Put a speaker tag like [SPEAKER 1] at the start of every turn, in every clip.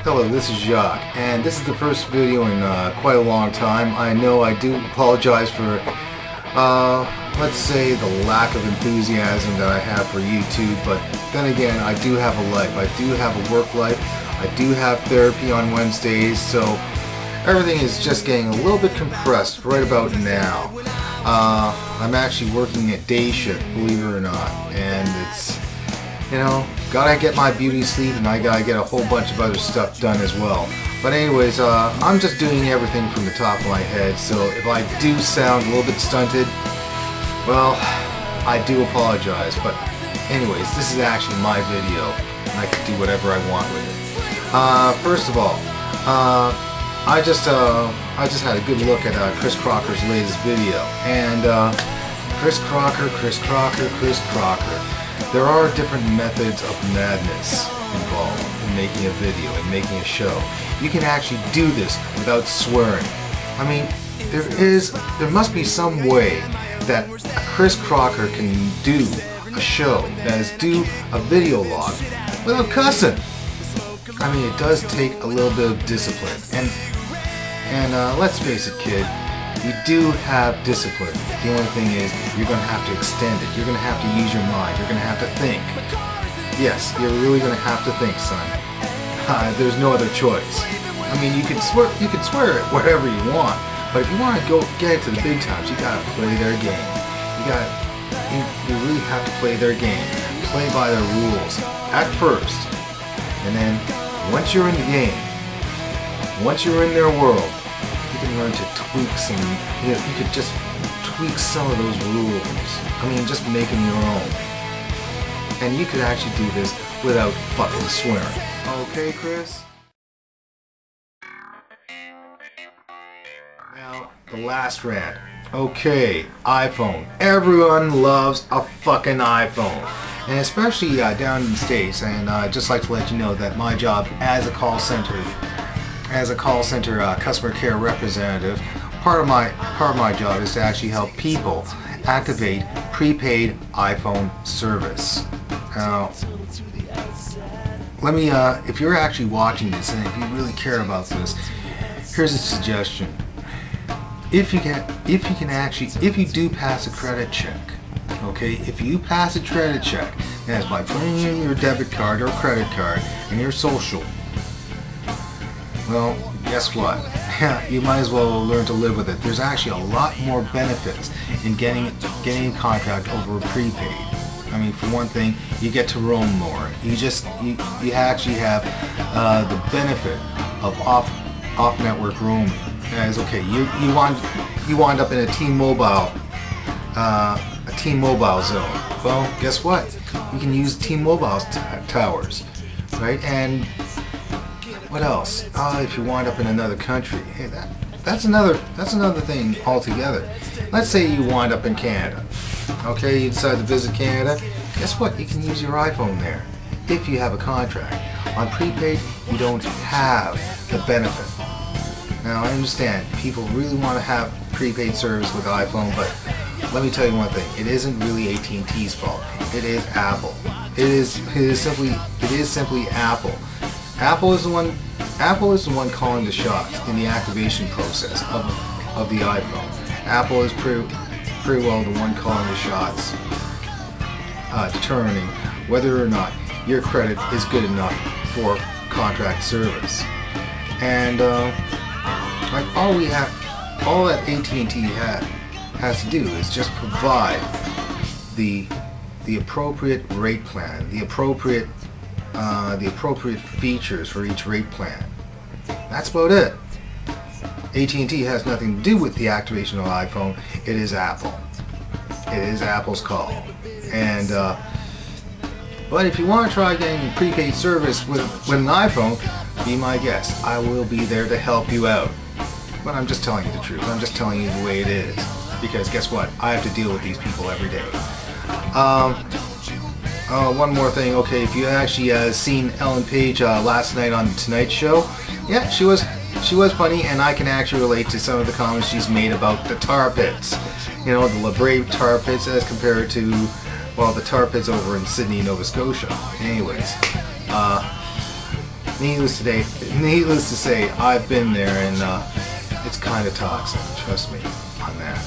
[SPEAKER 1] Hello, this is Jacques, and this is the first video in quite a long time. I know I do apologize for, let's say, the lack of enthusiasm that I have for YouTube, but then again, I do have a life. I do have a work life. I do have therapy on Wednesdays, so everything is just getting a little bit compressed right about now. I'm actually working at day shift, believe it or not, and it's, you know, gotta get my beauty sleep, and I gotta get a whole bunch of other stuff done as well. But anyways, I'm just doing everything from the top of my head, so if I do sound a little bit stunted, well, I do apologize. But anyways, this is actually my video, and I can do whatever I want with it. First of all, I just had a good look at Chris Crocker's latest video, and Chris Crocker. There are different methods of madness involved in making a video and making a show. You can actually do this without swearing. I mean, there must be some way that Chris Crocker can do a show, that is, do a video log without cussing. I mean, it does take a little bit of discipline, and let's face it, kid, you do have discipline. The only thing is, you're going to have to extend it. You're going to have to use your mind. You're going to have to think. Yes, you're really going to have to think, son. There's no other choice. I mean, you can swear at whatever you want, but if you want to go get it to the big times, you got to play their game. You really have to play their game. Play by their rules at first, and then once you're in the game, once you're in their world, you can learn to tweak some, you could just tweak some of those rules. I mean, just make them your own. And you could actually do this without fucking swearing. Okay, Chris? Now, the last rant. Okay, iPhone. Everyone loves a fucking iPhone. And especially down in the States. And I'd just like to let you know that my job as a call center customer care representative, part of my job is to actually help people activate prepaid iPhone service. Now, let me, if you're actually watching this and if you really care about this, here's a suggestion. If you do pass a credit check, okay, if you pass a credit check, that's by putting in your debit card or credit card and your social, well, guess what? You might as well learn to live with it. There's actually a lot more benefits in getting a contract over prepaid. I mean, for one thing, you get to roam more. You actually have the benefit of off-network roaming. As okay, you wind up in a T-Mobile zone. Well, guess what? You can use T-Mobile's towers, right? And what else? If you wind up in another country, hey, that's another thing altogether. Let's say you wind up in Canada. Okay, you decide to visit Canada. Guess what? You can use your iPhone there if you have a contract. On prepaid, you don't have the benefit. Now, I understand people really want to have prepaid service with iPhone, but let me tell you one thing: it isn't really AT&T'S fault. It is Apple. It is simply Apple. Apple is the one calling the shots in the activation process of the iPhone. Apple is pretty well the one calling the shots, determining whether or not your credit is good enough for contract service. And like all that AT&T has to do is just provide the appropriate rate plan, the appropriate features for each rate plan. That's about it. AT&T has nothing to do with the activation of the iPhone. It is Apple. It is Apple's call. And but if you want to try getting prepaid service with an iPhone, be my guest. I will be there to help you out. But I'm just telling you the truth. I'm just telling you the way it is. Because guess what? I have to deal with these people every day. One more thing. Okay, if you actually seen Ellen Page last night on the Tonight Show, yeah, she was funny, and I can actually relate to some of the comments she's made about the tar pits. You know, the La Brave tar pits as compared to, well, the tar pits over in Sydney, Nova Scotia. Anyways, needless to say, I've been there, and it's kind of toxic. Trust me on that.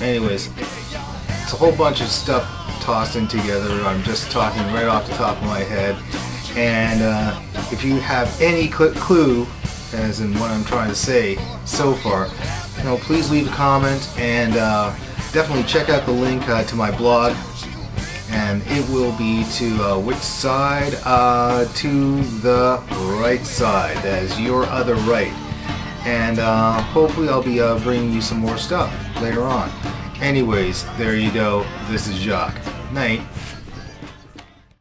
[SPEAKER 1] Anyways, it's a whole bunch of stuff tossed in together. I'm just talking right off the top of my head, and if you have any clue as in what I'm trying to say so far, please leave a comment, and definitely check out the link to my blog, and it will be to which side? To the right side. That is your other right. And hopefully I'll be bringing you some more stuff later on. Anyways, there you go. This is Jacques. Night.